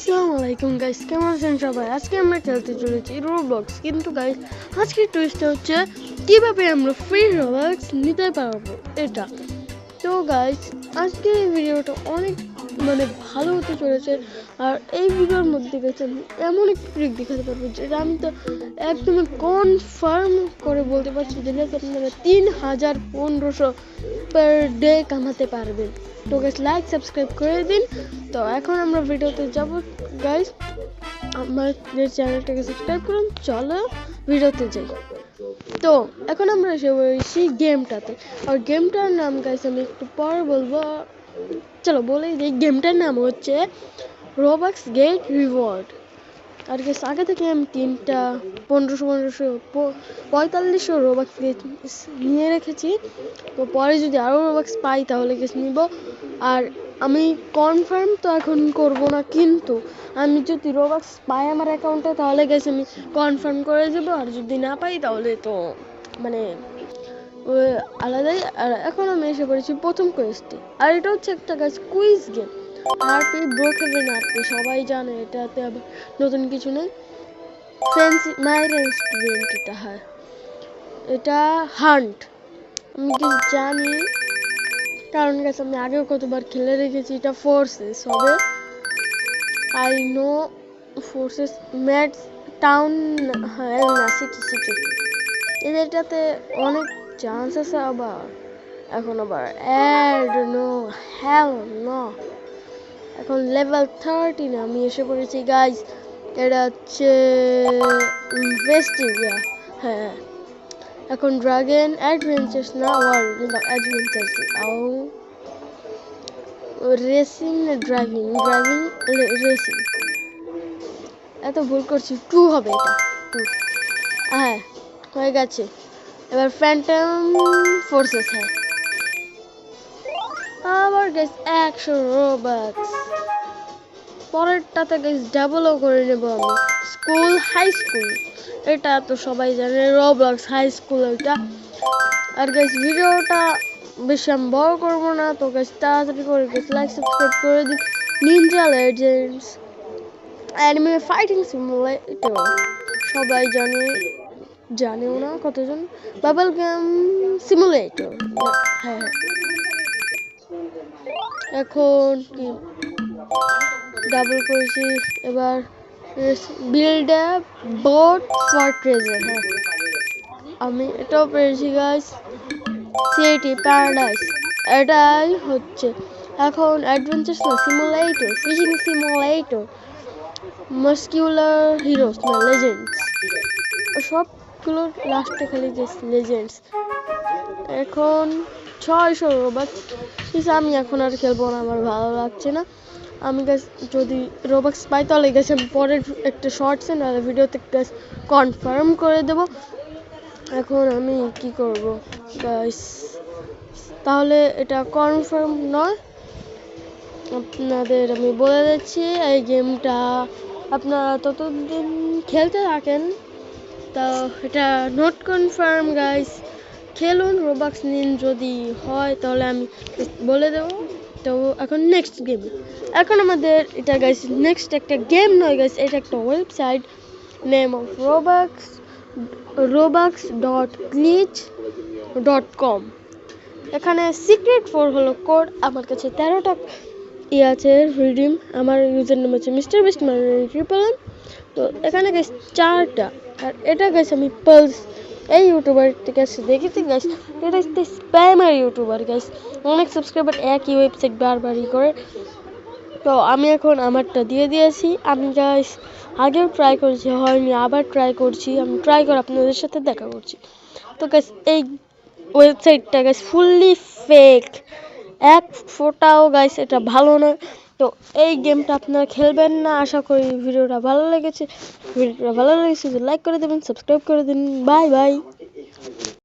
আসসালামু আলাইকুম গাইস, কেমন আছেন সবাই? আজকে আমরা খেলতে চলেছি রোবলক্স। কিন্তু গাইস, আজকের টুইস্টটা হচ্ছে কিভাবে আমরা ফ্রি রোবলক্স নিতে পারবো এটা। তো গাইস, আজকের এই ভিডিওটা অনেক ভালো হতে চলেছে। আর এই ভিডিওর মধ্যে গেছে আমি এমন একটা ট্রিক দেখাতে পারবো যেটা আমি তো একদমই কনফার্ম করে বলতে পারছি, যেটা আপনারা 3500 পার ডে কামাতে পারবেন। তো গাইস, লাইক সাবস্ক্রাইব করে দিন। তো এখন আমরা ভিডিওতে যাব গাইস, আমাদের চ্যানেলটাকে সাবস্ক্রাইব করুন। চলো ভিডিওতে যাই। তো এখন আমরা এসে পড়েছি গেমটাতে, আর গেমটার নাম গাইস আমি একটু পরে বলবো। চলো বলে দিই, গেমটার নাম হচ্ছে রোবক্স গেট রিওয়ার্ড। আর গাইস, আগে থেকে আমি 4500 রোবক্স নিয়ে রেখেছি। তো পরে যদি আরও রোবক্স পাই তাহলে গেস নিব। আর আমি কনফার্ম তো এখন করব না, কিন্তু আমি যদি রোবক্স পাই আমার অ্যাকাউন্টে তাহলে গেস আমি কনফার্ম করে দেবো। আর যদি না পাই তাহলে তো আলাদাই। আর এখন আমি এসে পড়েছি প্রথম কোয়েস্টে, আর এটা হচ্ছে একটা গাছ কুইজ গেম। আরপি ব্রোকহেভেন আরপি সবাই জানে, এটাতে আবার নতুন কিছু নেই। ফ্যান্সি মাই রেস্টুরেন্ট, এটা হয় এটা হান্ট। আমি কিছু জানি কারণ গাছ আমি আগেও কতবার খেলে রেখেছি। এটা ফোর্সেস হবে, I know forces mats town, হ্যাঁ না সিটি এটাতে অনেক চান্স আছে। এখন আবার অ্যাড নো হ্যাল নো। এখন লেভেল 13 আমি এসে পড়েছি গাইজ। এটা হচ্ছে ভেস্টিভিয়া। হ্যাঁ, এখন ড্রাগন অ্যাডভেঞ্চার্স না অ্যাডভেঞ্চার্স রেসিং ড্রাইভিং রেসিং। এত ভুল করছি, 2 হবে এটা 2। হ্যাঁ হয়ে গেছে। এবার ফ্যান্টম ফোর্সেস। হ্যাঁ, আবার গেস 100 রোবক্স। পরেরটাতে গেস ডাবলও করে নেব আমি। স্কুল হাই স্কুল, এটা তো সবাই জানে, রোবলক্স হাই স্কুল এটা। আর গেস ভিডিওটা বেশি আমি বড় করবো না, তো গেস তাড়াতাড়ি করে গেস লাইক সাবস্ক্রাইব করে দিন। Ninja legends anime fighting simulator সবাই জানেও না কতজন। বাবল গেম সিমুলেটর, হ্যাঁ হ্যাঁ। এখন কি ডাবল করেছি। এবার build a boat for treasure. হ্যাঁ, আমি এটাও পেরেছি গাইস। সিটি প্যারাডাইস, এটাই হচ্ছে। এখন adventure simulator, fishing simulator, muscular heroes না লেজেন্ডস, সবগুলো লাস্টে খালি লেজেন্ডস। এখন 600 রোবক্স। আমি এখন আর খেলবো না, আমার ভালো লাগছে না। আমি গাছ যদি রোবক্স পাই তাহলে গেছে আমি পরের একটা শর্টসে না ভিডিওতে গাছ কনফার্ম করে দেব। এখন আমি কি করব গাইস, তাহলে এটা কনফার্ম নয়, আপনাদের আমি বলে দিচ্ছি। এই গেমটা আপনারা ততদিন খেলতে থাকেন, তা এটা নট কনফার্ম গাইস। খেলুন, রোবক্স নিন, যদি হয় তাহলে আমি বলে দেবো। তো এখন নেক্সট গেম, এখন আমাদের এটা গাইস নেক্সট একটা গেম নয় গাইস, এটা একটা ওয়েবসাইট। Name of robux.glitch.com। এখানে সিক্রেট 4 হলো কোড। আমার কাছে 13টা আছে রিডিম। আমার ইউজার নেম হচ্ছে মিস্টার বিস্ট ট্রিপল এম। তো এখানে গাইস 4টা। আর এটা গাইস আমি পালস এই ইউটিউবার থেকে দেখেছি গাইস, এটা হচ্ছে স্প্যামার ইউটিউবার গাইস। অনেক সাবস্ক্রাইবার একই ওয়েবসাইট বারবারই করে। তো আমি এখন আমারটা দিয়ে দিয়েছি। আমি গাইস আগেও ট্রাই করেছি, হয়নি, আবার ট্রাই করছি। আমি ট্রাই করে আপনাদের সাথে দেখা করছি। তো গাইস এই ওয়েবসাইটটা গাইস ফুললি ফেক, এক ফোটাও গাইস এটা ভালো না। তো এই গেমটা আপনারা খেলবেন না। আশা করি ভিডিওটা ভালো লেগেছে। ভিডিওটা ভালো লেগেছে লাইক করে দেবেন, সাবস্ক্রাইব করে দিন। Bye bye.